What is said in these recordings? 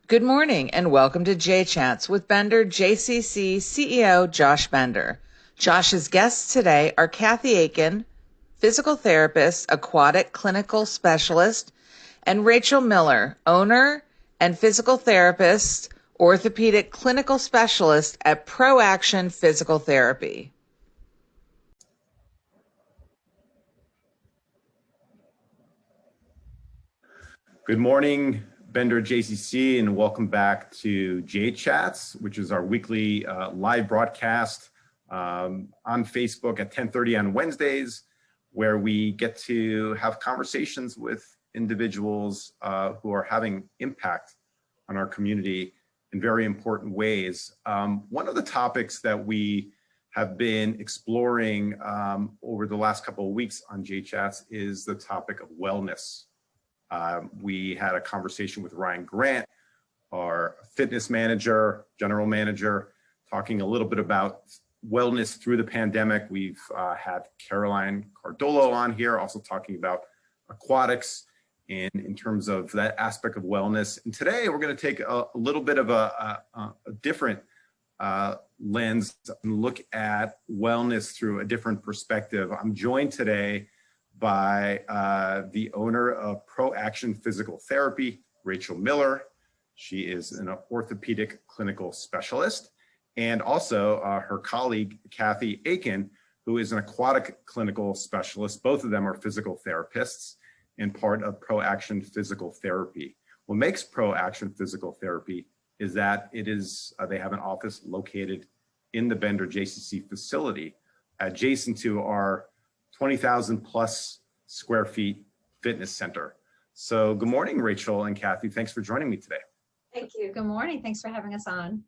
Good morning and welcome to JChats with Bender JCC CEO Josh Bender. Josh's guests today are Kathy Aitken, physical therapist, aquatic clinical specialist, and Rachel Miller, owner and physical therapist, orthopedic clinical specialist at ProAction Physical Therapy. Good morning, Bender JCC, and welcome back to JChats, which is our weekly live broadcast on Facebook at 10:30 on Wednesdays, where we get to have conversations with individuals who are having impact on our community in very important ways. One of the topics that we have been exploring over the last couple of weeks on JChats is the topic of wellness. We had a conversation with Ryan Grant, our fitness manager, general manager, talking a little bit about wellness through the pandemic. We've had Caroline Cardolo on here, also talking about aquatics and in terms of that aspect of wellness. And today we're going to take a little bit of a different lens and look at wellness through a different perspective. I'm joined today by the owner of ProAction Physical Therapy, Rachel Miller. She is an orthopedic clinical specialist, and also her colleague, Kathy Aitken, who is an aquatic clinical specialist. Both of them are physical therapists and part of ProAction Physical Therapy. What makes ProAction Physical Therapy is that they have an office located in the Bender JCC facility, adjacent to our 20,000 plus square feet fitness center. So good morning, Rachel and Kathy. Thanks for joining me today. Thank you. Good morning. Thanks for having us on.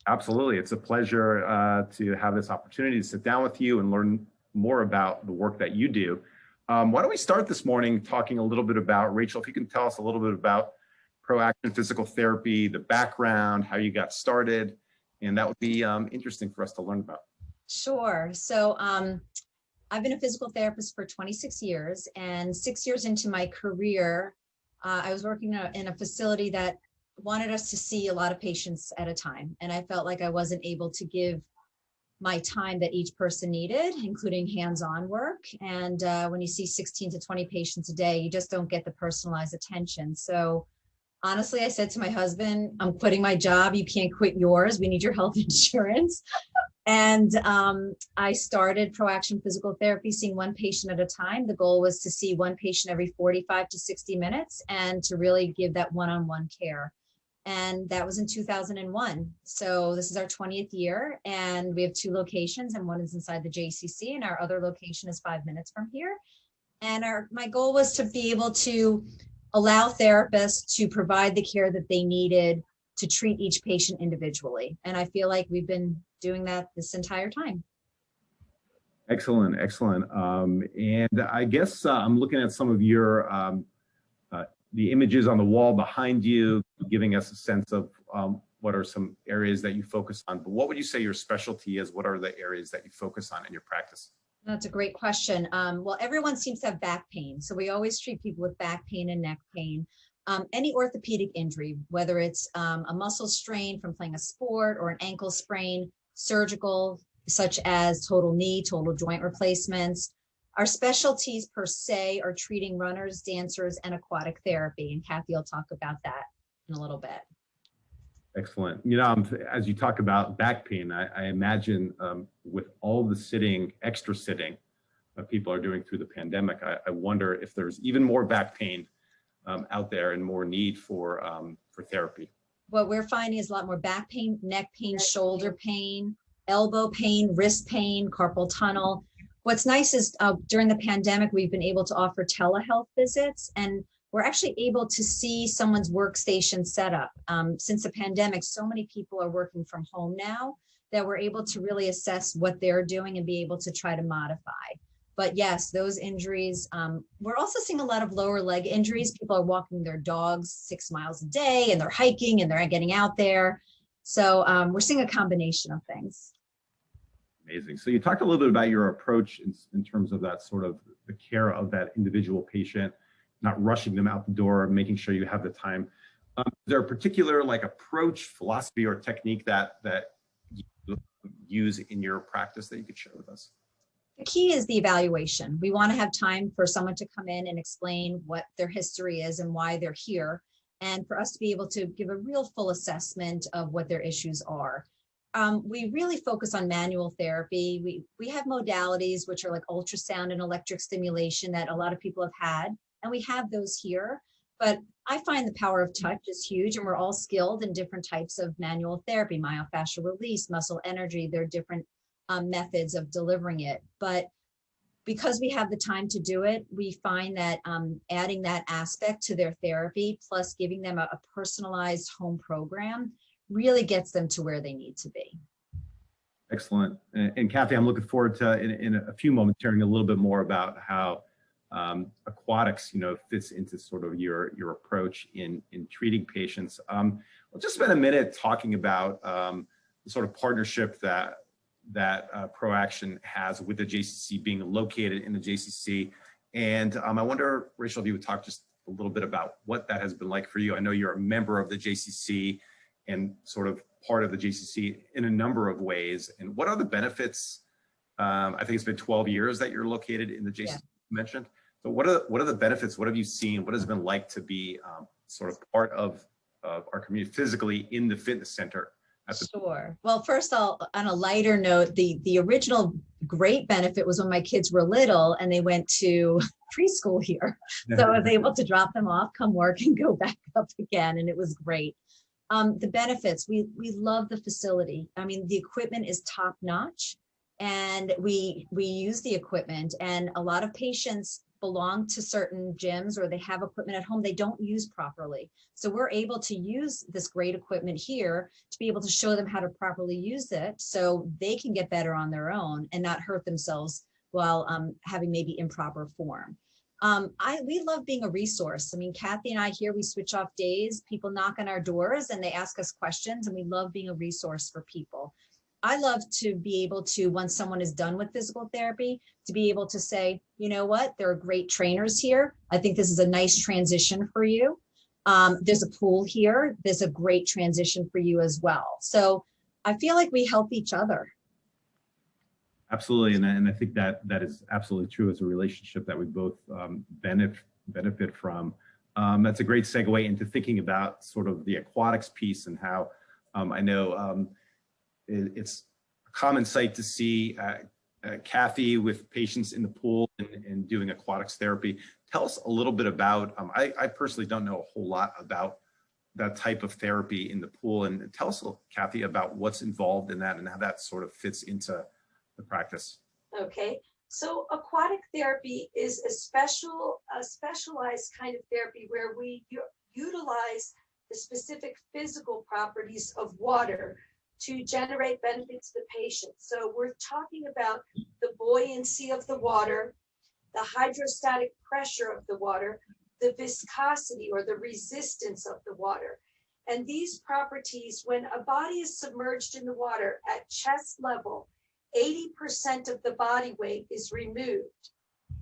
Absolutely. It's a pleasure to have this opportunity to sit down with you and learn more about the work that you do. Why don't we start this morning talking a little bit about, Rachel, if you can tell us a little bit about ProAction Physical Therapy, the background, how you got started, and that would be interesting for us to learn about. Sure. So I've been a physical therapist for 26 years, and 6 years into my career, I was working in a facility that wanted us to see a lot of patients at a time. And I felt like I wasn't able to give my time that each person needed, including hands-on work. And when you see 16 to 20 patients a day, you just don't get the personalized attention. So honestly, I said to my husband, I'm quitting my job. You can't quit yours. We need your health insurance. And I started ProAction Physical Therapy, seeing one patient at a time. The goal was to see one patient every 45 to 60 minutes and to really give that one-on-one care. And that was in 2001. So this is our 20th year, and we have 2 locations, and one is inside the JCC, and our other location is 5 minutes from here. And my goal was to be able to allow therapists to provide the care that they needed to treat each patient individually. And I feel like we've been doing that this entire time. Excellent, excellent. And I guess I'm looking at some of your, the images on the wall behind you, giving us a sense of what are some areas that you focus on. But what would you say your specialty is? What are the areas that you focus on in your practice? That's a great question. Well, everyone seems to have back pain. So we always treat people with back pain and neck pain. Any orthopedic injury, whether it's a muscle strain from playing a sport or an ankle sprain, surgical, such as total knee, total joint replacements. Our specialties per se are treating runners, dancers, and aquatic therapy. And Kathy will talk about that in a little bit. Excellent. You know, as you talk about back pain, I imagine with all the sitting, extra sitting that people are doing through the pandemic, I wonder if there's even more back pain out there and more need for therapy. What we're finding is a lot more back pain, neck pain, shoulder pain, elbow pain, wrist pain, carpal tunnel. What's nice is during the pandemic, we've been able to offer telehealth visits, and we're actually able to see someone's workstation setup. Since the pandemic, so many people are working from home now that we're able to really assess what they're doing and be able to try to modify. But yes, those injuries, we're also seeing a lot of lower leg injuries. People are walking their dogs 6 miles a day, and they're hiking, and they're getting out there. So we're seeing a combination of things. Amazing. So you talked a little bit about your approach in terms of that sort of the care of that individual patient, not rushing them out the door, making sure you have the time. Is there a particular like approach, philosophy, or technique that you use in your practice that you could share with us? The key is the evaluation. We want to have time for someone to come in and explain what their history is and why they're here, and for us to be able to give a real full assessment of what their issues are. We really focus on manual therapy. We have modalities which are like ultrasound and electric stimulation that a lot of people have had, and we have those here. But I find the power of touch is huge, and we're all skilled in different types of manual therapy, myofascial release, muscle energy. There are different methods of delivering it. But because we have the time to do it, we find that adding that aspect to their therapy, plus giving them a personalized home program, really gets them to where they need to be. Excellent. And Kathy, I'm looking forward to in a few moments hearing a little bit more about how aquatics, fits into sort of your approach in treating patients. We'll just spend a minute talking about the sort of partnership that ProAction has with the JCC, being located in the JCC. And I wonder, Rachel, if you would talk just a little bit about what that has been like for you. I know you're a member of the JCC and sort of part of the JCC in a number of ways. And what are the benefits? I think it's been 12 years that you're located in the JCC, yeah, mentioned. So what are the benefits? What have you seen? What has it been like to be sort of part of our community physically in the fitness center? Sure. Well, first, on a lighter note, the original great benefit was when my kids were little and they went to preschool here. So I was able to drop them off, come work, and go back up again, and it was great. The benefits, we love the facility. I mean, the equipment is top notch, and we use the equipment, and a lot of patients belong to certain gyms or they have equipment at home they don't use properly. So we're able to use this great equipment here to be able to show them how to properly use it so they can get better on their own and not hurt themselves while having maybe improper form. We love being a resource. I mean, Kathy and I here, we switch off days, people knock on our doors and they ask us questions, and we love being a resource for people. I love to be able to, once someone is done with physical therapy, to be able to say, you know what, there are great trainers here. I think this is a nice transition for you. There's a pool here. There's a great transition for you as well. So I feel like we help each other. Absolutely. And I think that is absolutely true. It's a relationship that we both benefit from. That's a great segue into thinking about sort of the aquatics piece and how I know it's a common sight to see Kathy with patients in the pool and doing aquatics therapy. Tell us a little bit about, I personally don't know a whole lot about that type of therapy in the pool. And tell us, Kathy, about what's involved in that and how that sort of fits into the practice. Okay, so aquatic therapy is a specialized kind of therapy where we utilize the specific physical properties of water to generate benefits to the patient. So we're talking about the buoyancy of the water, the hydrostatic pressure of the water, the viscosity or the resistance of the water. And these properties, when a body is submerged in the water at chest level, 80% of the body weight is removed.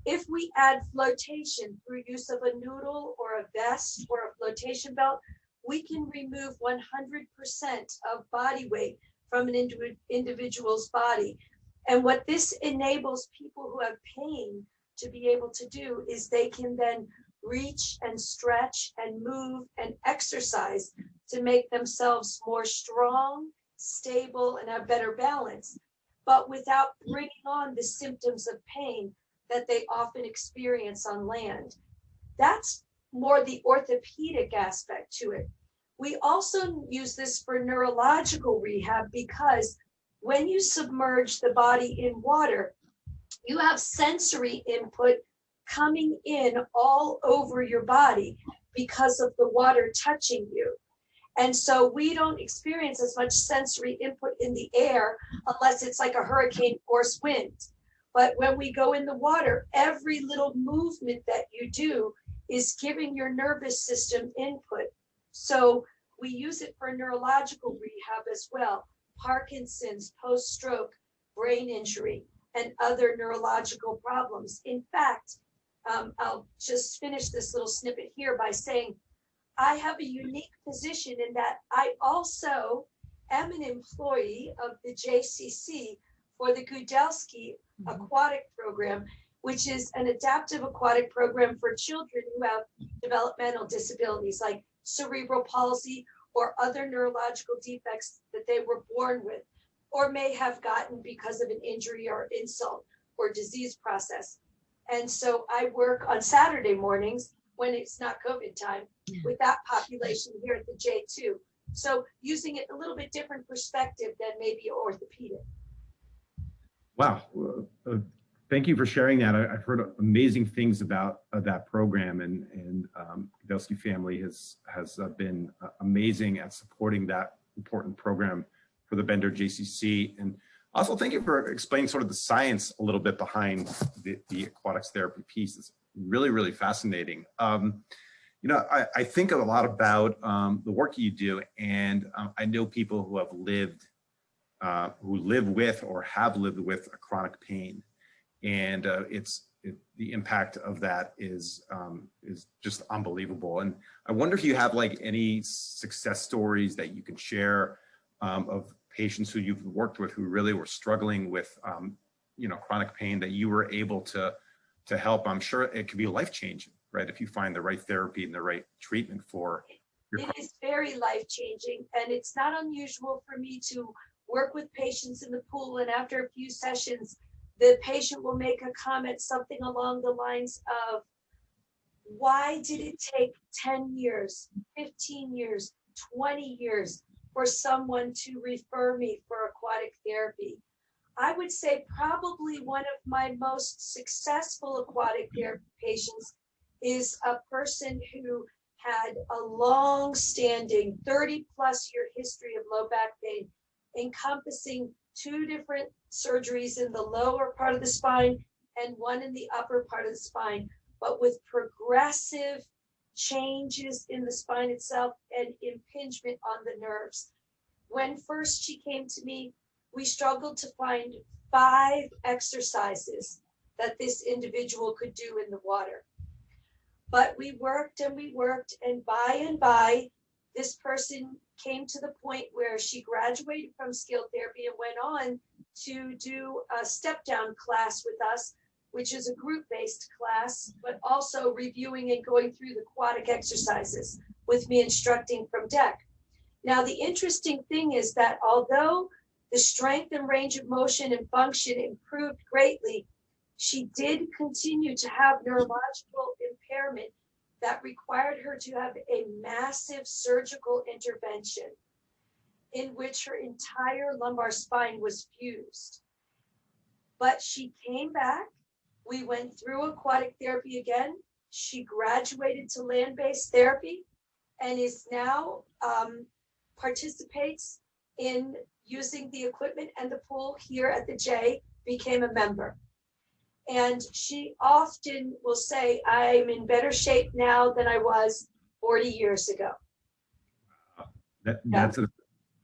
If we add flotation through use of a noodle or a vest or a flotation belt, we can remove 100% of body weight from an individual's body. And what this enables people who have pain to be able to do is they can then reach and stretch and move and exercise to make themselves more strong, stable, and have better balance, but without bringing on the symptoms of pain that they often experience on land. That's more the orthopedic aspect to it. We also use this for neurological rehab because when you submerge the body in water, you have sensory input coming in all over your body because of the water touching you. And so we don't experience as much sensory input in the air unless it's like a hurricane force wind. But when we go in the water, every little movement that you do is giving your nervous system input. So we use it for neurological rehab as well. Parkinson's, post-stroke, brain injury, and other neurological problems. In fact, I'll just finish this little snippet here by saying, I have a unique position in that I also am an employee of the JCC for the Gudelski Aquatic Program, which is an adaptive aquatic program for children who have developmental disabilities like cerebral palsy or other neurological defects that they were born with or may have gotten because of an injury or insult or disease process. And so I work on Saturday mornings when it's not COVID time with that population here at the J2. So using it a little bit different perspective than maybe orthopedic. Wow. Thank you for sharing that. I've heard amazing things about that program, and Gudelski family has been amazing at supporting that important program for the Bender JCC. And also thank you for explaining sort of the science a little bit behind the aquatics therapy piece. It's really, really fascinating. You know, I think a lot about the work you do, and I know people who have lived, who live with or have lived with a chronic pain. And the impact of that is just unbelievable. And I wonder if you have like any success stories that you can share of patients who you've worked with who really were struggling with, you know, chronic pain that you were able to help. I'm sure it could be life-changing, right? If you find the right therapy and the right treatment for your. It is very life-changing, and it's not unusual for me to work with patients in the pool, and after a few sessions, the patient will make a comment, something along the lines of, why did it take 10 years, 15 years, 20 years for someone to refer me for aquatic therapy? I would say probably one of my most successful aquatic therapy patients is a person who had a long-standing 30-plus year history of low back pain, encompassing 2 different surgeries in the lower part of the spine and 1 in the upper part of the spine, but with progressive changes in the spine itself and impingement on the nerves. When first she came to me, we struggled to find 5 exercises that this individual could do in the water. But we worked, and by and by, this person came to the point where she graduated from skilled therapy and went on to do a step down class with us, which is a group-based class, but also reviewing and going through the aquatic exercises with me instructing from deck. Now, the interesting thing is that although the strength and range of motion and function improved greatly, she did continue to have neurological impairment that required her to have a massive surgical intervention in which her entire lumbar spine was fused. But she came back. We went through aquatic therapy again. She graduated to land-based therapy and is now participates in using the equipment and the pool here at the J, became a member. And she often will say, I'm in better shape now than I was 40 years ago. That's an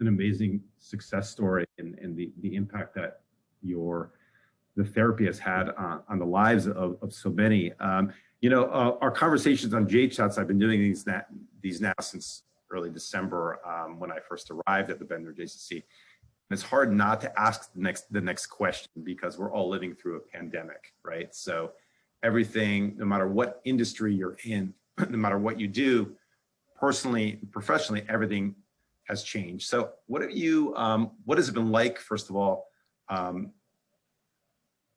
amazing success story, and the impact that the therapy has had on the lives of so many. You know, our conversations on JChats, I've been doing these now since early December when I first arrived at the Bender JCC. And it's hard not to ask the next question because we're all living through a pandemic, right? So everything, no matter what industry you're in, no matter what you do, personally, professionally, everything has changed. So what has it been like, first of all,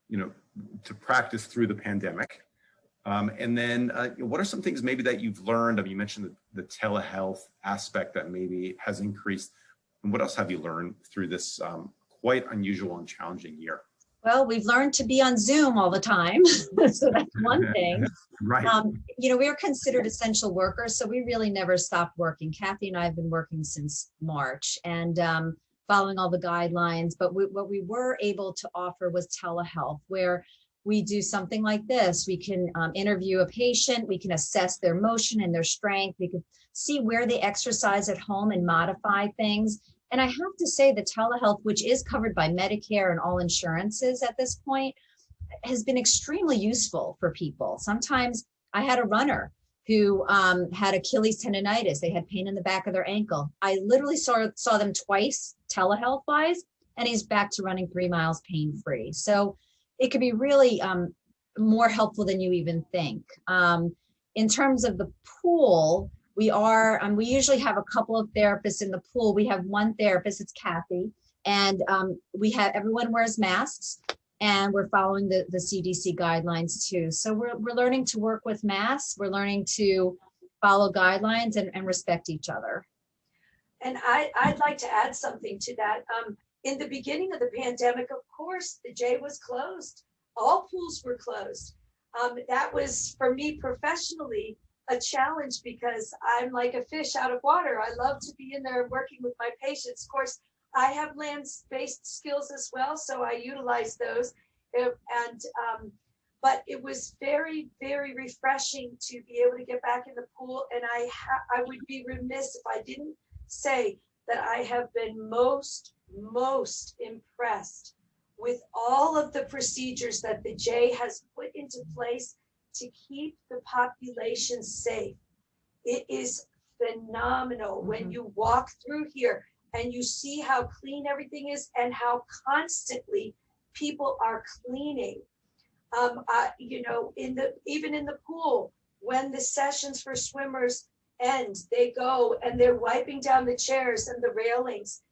you know, to practice through the pandemic? And then what are some things maybe that you've learned? I mean, you mentioned the telehealth aspect that maybe has increased. And what else have you learned through this quite unusual and challenging year? Well, we've learned to be on Zoom all the time. So that's one thing. Right. You know, we are considered essential workers, so we really never stopped working. Kathy and I have been working since March and following all the guidelines. But what we were able to offer was telehealth, where we do something like this. We can interview a patient, we can assess their motion and their strength, we can see where they exercise at home and modify things. And I have to say the telehealth, which is covered by Medicare and all insurances at this point, has been extremely useful for people. Sometimes I had a runner who had Achilles tendonitis. They had pain in the back of their ankle. I literally saw them twice, telehealth wise, and he's back to running 3 miles pain-free. So it could be really more helpful than you even think. In terms of the pool, we usually have a couple of therapists in the pool. We have one therapist, it's Kathy, and everyone wears masks, and we're following the CDC guidelines too. So we're learning to work with masks. We're learning to follow guidelines and respect each other. And I'd like to add something to that. In the beginning of the pandemic, of course, the J was closed. All pools were closed. That was, for me professionally, a challenge because I'm like a fish out of water. I love to be in there working with my patients. Of course, I have land-based skills as well, so I utilize those. But it was very, very refreshing to be able to get back in the pool. And I would be remiss if I didn't say that I have been most impressed with all of the procedures that the J has put into place to keep the population safe. It is phenomenal when you walk through here and you see how clean everything is and how constantly people are cleaning. Even in the pool, when the sessions for swimmers end, they go and they're wiping down the chairs and the railings.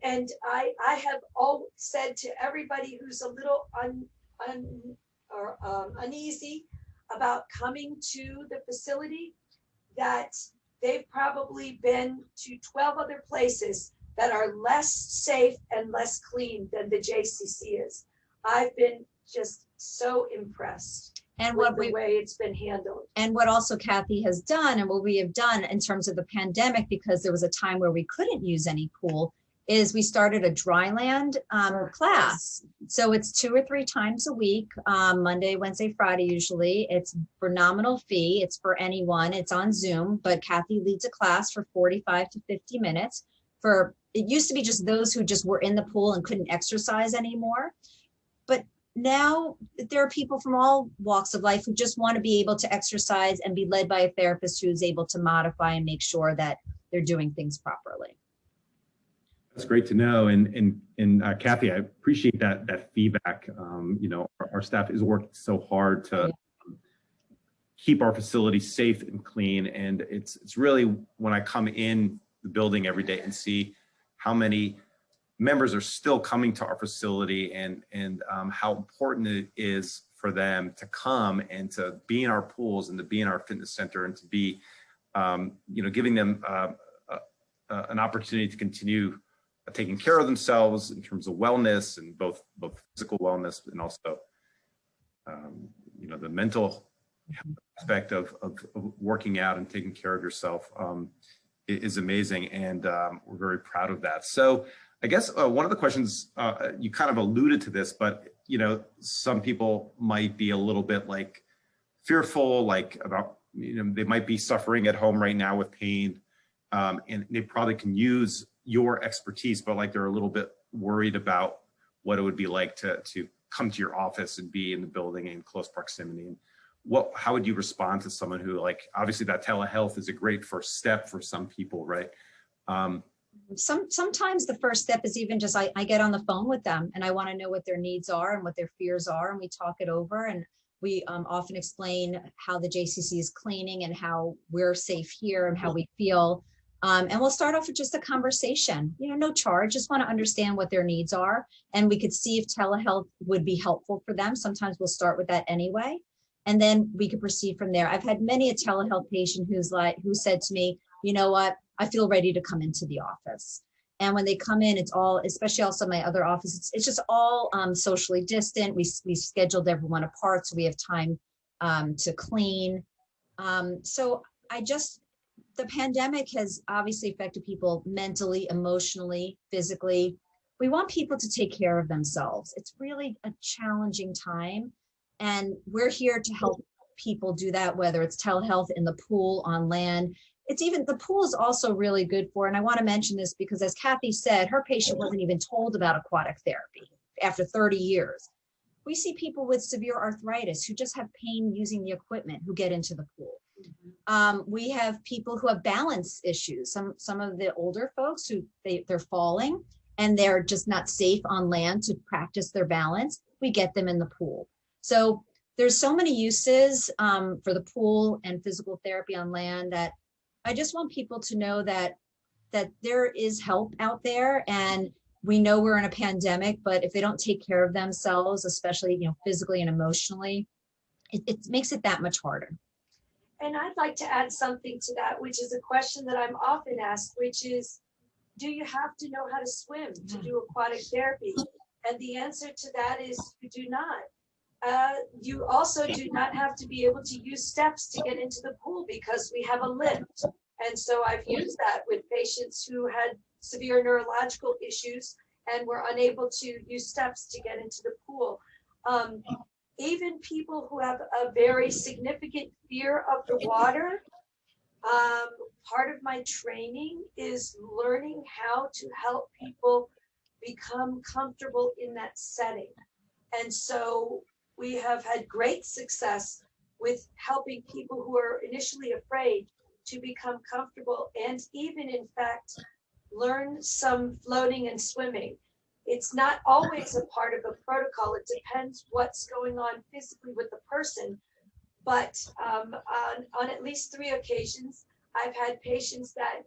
And I have all said to everybody who's a little uneasy about coming to the facility that they've probably been to 12 other places that are less safe and less clean than the JCC is. I've been just so impressed with the way it's been handled. And what also Kathy has done and what we have done in terms of the pandemic, because there was a time where we couldn't use any pool, is we started a dry land class. So it's 2 or 3 times a week, Monday, Wednesday, Friday, usually. It's for nominal fee. It's for anyone. It's on Zoom, but Kathy leads a class for 45 to 50 minutes. It used to be just those who just were in the pool and couldn't exercise anymore. But now there are people from all walks of life who just want to be able to exercise and be led by a therapist who's able to modify and make sure that they're doing things properly. That's great to know. And Kathy, I appreciate that feedback. Our staff is working so hard to keep our facilities safe and clean. And it's really when I come in the building every day and see how many members are still coming to our facility and how important it is for them to come and to be in our pools and to be in our fitness center and to be, giving them an opportunity to continue taking care of themselves in terms of wellness and both physical wellness and also, the mental aspect of working out and taking care of yourself is amazing. And we're very proud of that. So I guess one of the questions, you kind of alluded to this, but, some people might be a little bit like fearful, like about, they might be suffering at home right now with pain, and they probably can use your expertise, but like they're a little bit worried about what it would be like to come to your office and be in the building in close proximity. And how would you respond to someone who, like, obviously that telehealth is a great first step for some people, right? Sometimes the first step is even just I get on the phone with them and I want to know what their needs are and what their fears are, and we talk it over, and we often explain how the JCC is cleaning and how we're safe here and how we feel. And we'll start off with just a conversation, no charge, just want to understand what their needs are. And we could see if telehealth would be helpful for them. Sometimes we'll start with that anyway. And then we could proceed from there. I've had many a telehealth patient who said to me, you know what, I feel ready to come into the office. And when they come in, it's all, especially also my other office, it's just all socially distant. We scheduled everyone apart so we have time to clean. The pandemic has obviously affected people mentally, emotionally, physically. We want people to take care of themselves. It's really a challenging time. And we're here to help people do that, whether it's telehealth in the pool, on land. The pool is also really good for, and I want to mention this because as Kathy said, her patient wasn't even told about aquatic therapy after 30 years. We see people with severe arthritis who just have pain using the equipment who get into the pool. We have people who have balance issues. Some of the older folks who they're falling and they're just not safe on land to practice their balance. We get them in the pool. So there's so many uses for the pool and physical therapy on land that I just want people to know that there is help out there. And we know we're in a pandemic, but if they don't take care of themselves, especially, physically and emotionally, it makes it that much harder. And I'd like to add something to that, which is a question that I'm often asked, which is, do you have to know how to swim to do aquatic therapy? And the answer to that is you do not. You also do not have to be able to use steps to get into the pool because we have a lift. And so I've used that with patients who had severe neurological issues and were unable to use steps to get into the pool. Even people who have a very significant fear of the water, part of my training is learning how to help people become comfortable in that setting. And so we have had great success with helping people who are initially afraid to become comfortable and even, in fact, learn some floating and swimming. It's not always a part of a protocol. It depends what's going on physically with the person. But on at least 3 occasions, I've had patients that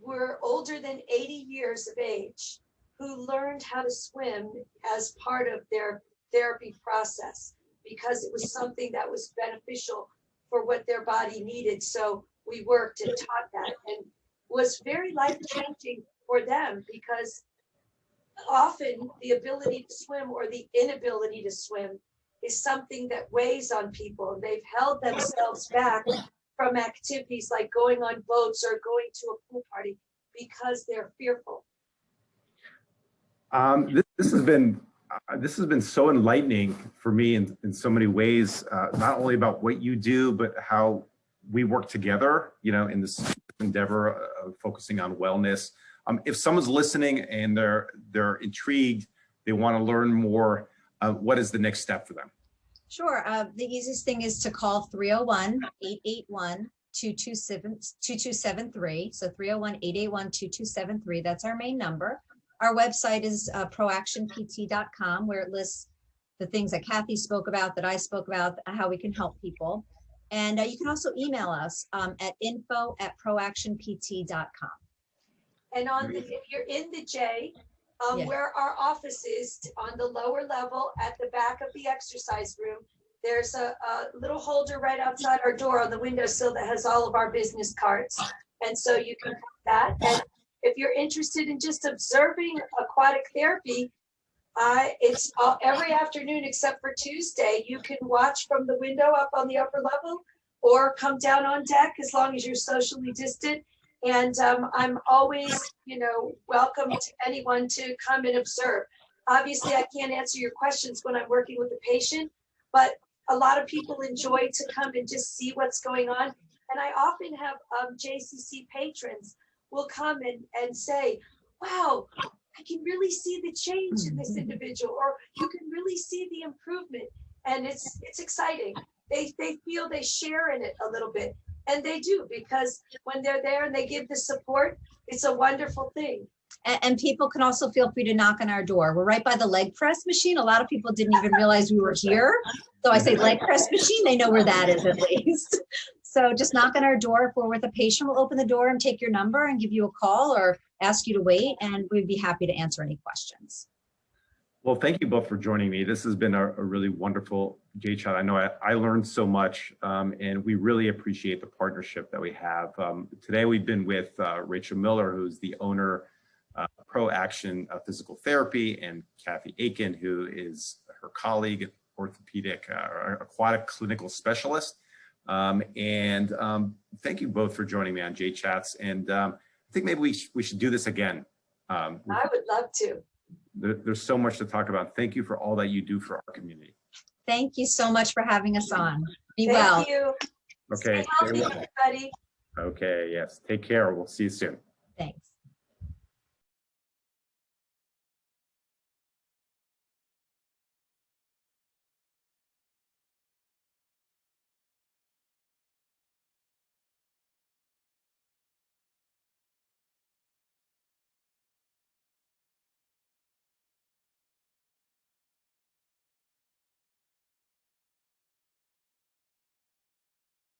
were older than 80 years of age who learned how to swim as part of their therapy process because it was something that was beneficial for what their body needed. So we worked and taught that, and was very life-changing for them because often the ability to swim or the inability to swim is something that weighs on people. They've held themselves back from activities like going on boats or going to a pool party because they're fearful. This has been so enlightening for me in so many ways, not only about what you do, but how we work together, in this endeavor of focusing on wellness. If someone's listening and they're intrigued, they want to learn more, what is the next step for them? Sure. The easiest thing is to call 301-881-2273. So 301-881-2273. That's our main number. Our website is proactionpt.com, where it lists the things that Kathy spoke about, that I spoke about, how we can help people. And you can also email us at info@proactionpt.com. And if you're in the J, where our office is, on the lower level at the back of the exercise room, there's a little holder right outside our door on the windowsill that has all of our business cards. And so you can put that. And if you're interested in just observing aquatic therapy, it's every afternoon except for Tuesday. You can watch from the window up on the upper level or come down on deck as long as you're socially distant. And I'm always, welcome to anyone to come and observe. Obviously, I can't answer your questions when I'm working with a patient, but a lot of people enjoy to come and just see what's going on. And I often have JCC patrons will come and say, wow, I can really see the change in this individual, or you can really see the improvement. And it's exciting. They feel they share in it a little bit. And they do, because when they're there and they give the support, it's a wonderful thing. And people can also feel free to knock on our door. We're right by the leg press machine. A lot of people didn't even realize we were here. So I say leg press machine, they know where that is at least. So just knock on our door. If we're with a patient, we'll open the door and take your number and give you a call or ask you to wait, and we'd be happy to answer any questions. Well, thank you both for joining me. This has been a really wonderful JChat. I know I learned so much, and we really appreciate the partnership that we have. Today we've been with Rachel Miller, who's the owner of ProAction Physical Therapy, and Kathy Aitken, who is her colleague, orthopedic, aquatic clinical specialist. Thank you both for joining me on JChats. And I think maybe we should do this again. I would love to. There's so much to talk about. Thank you for all that you do for our community. Thank you so much for having us on. Be Thank well. you. Okay. Stay healthy, everybody. Okay, yes. Take care. We'll see you soon. Thanks.